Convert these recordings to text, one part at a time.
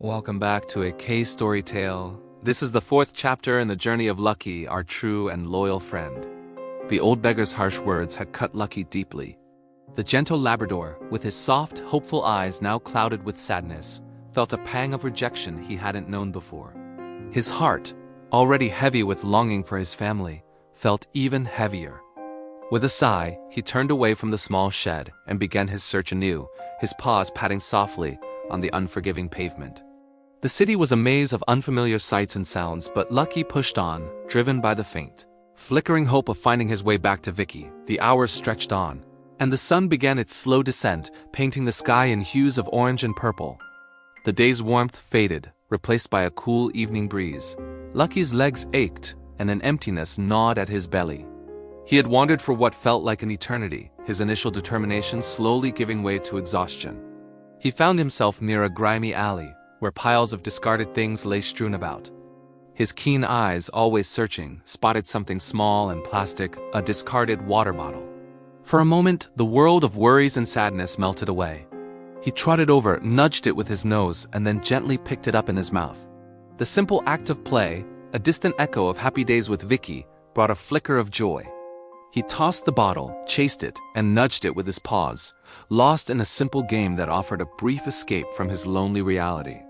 Welcome back to a Story tale. This is the fourth chapter in the journey of Lucky, our true and loyal friend. The old beggar's harsh words had cut Lucky deeply. The gentle Labrador, with his soft, hopeful eyes now clouded with sadness, felt a pang of rejection he hadn't known before. His heart, already heavy with longing for his family, felt even heavier. With a sigh, he turned away from the small shed and began his search anew, his paws patting softly on the unforgiving pavement. The city was a maze of unfamiliar sights and sounds, but Lucky pushed on, driven by the faint, flickering hope of finding his way back to Vicky. The hours stretched on, and the sun began its slow descent, painting the sky in hues of orange and purple. The day's warmth faded, replaced by a cool evening breeze. Lucky's legs ached, and an emptiness gnawed at his belly. He had wandered for what felt like an eternity, his initial determination slowly giving way to exhaustion. He found himself near a grimy alley, where piles of discarded things lay strewn about. His keen eyes, always searching, spotted something small and plastic, a discarded water bottle. For a moment, the world of worries and sadness melted away. He trotted over, nudged it with his nose, and then gently picked it up in his mouth. The simple act of play, a distant echo of happy days with Vicky, brought a flicker of joy. He tossed the bottle, chased it, and nudged it with his paws, lost in a simple game that offered a brief escape from his lonely reality.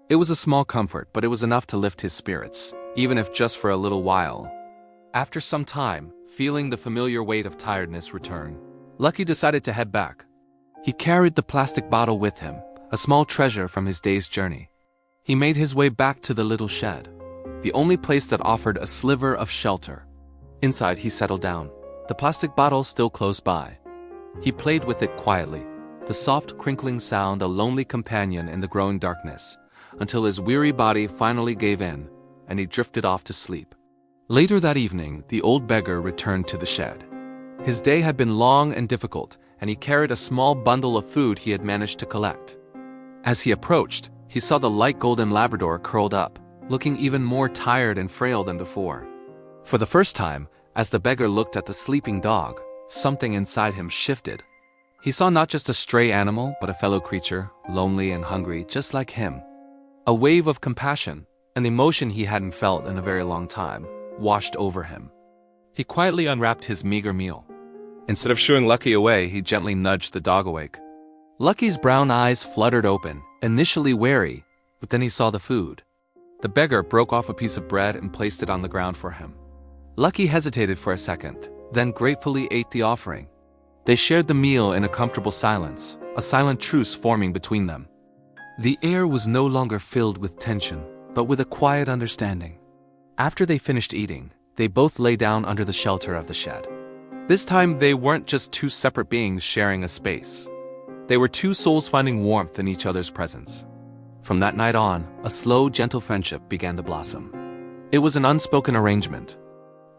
It was a small comfort, but it was enough to lift his spirits, even if just for a little while. After some time, feeling the familiar weight of tiredness return, Lucky decided to head back. He carried the plastic bottle with him, a small treasure from his day's journey. He made his way back to the little shed, the only place that offered a sliver of shelter. Inside, he settled down, the plastic bottle still close by. He played with it quietly, the soft crinkling sound a lonely companion in the growing darkness, until his weary body finally gave in, and he drifted off to sleep. Later that evening, the old beggar returned to the shed. His day had been long and difficult, and he carried a small bundle of food he had managed to collect. As he approached, he saw the light golden Labrador curled up, looking even more tired and frail than before. For the first time, as the beggar looked at the sleeping dog, something inside him shifted. He saw not just a stray animal, but a fellow creature, lonely and hungry, just like him. A wave of compassion, an emotion he hadn't felt in a very long time, washed over him. He quietly unwrapped his meager meal. Instead of shooing Lucky away, he gently nudged the dog awake. Lucky's brown eyes fluttered open, initially wary, but then he saw the food. The beggar broke off a piece of bread and placed it on the ground for him. Lucky hesitated for a second, then gratefully ate the offering. They shared the meal in a comfortable silence, a silent truce forming between them. The air was no longer filled with tension, but with a quiet understanding. After they finished eating, they both lay down under the shelter of the shed. This time, they weren't just two separate beings sharing a space. They were two souls finding warmth in each other's presence. From that night on, a slow, gentle friendship began to blossom. It was an unspoken arrangement.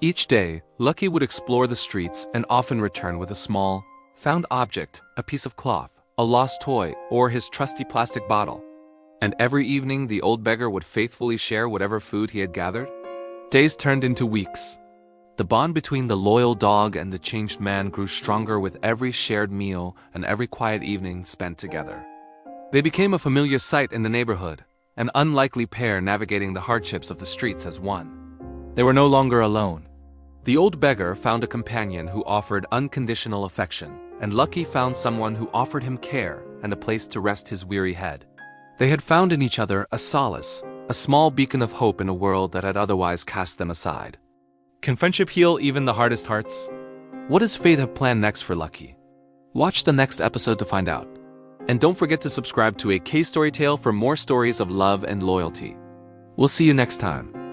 Each day, Lucky would explore the streets and often return with a small, found object, a piece of cloth, a lost toy, or his trusty plastic bottle. And every evening, the old beggar would faithfully share whatever food he had gathered. Days turned into weeks. The bond between the loyal dog and the changed man grew stronger with every shared meal and every quiet evening spent together. They became a familiar sight in the neighborhood, an unlikely pair navigating the hardships of the streets as one. They were no longer alone. The old beggar found a companion who offered unconditional affection, and Lucky found someone who offered him care and a place to rest his weary head. They had found in each other a solace, a small beacon of hope in a world that had otherwise cast them aside. Can friendship heal even the hardest hearts? What does fate have planned next for Lucky? Watch the next episode to find out. And don't forget to subscribe to a Story tale for more stories of love and loyalty. We'll see you next time.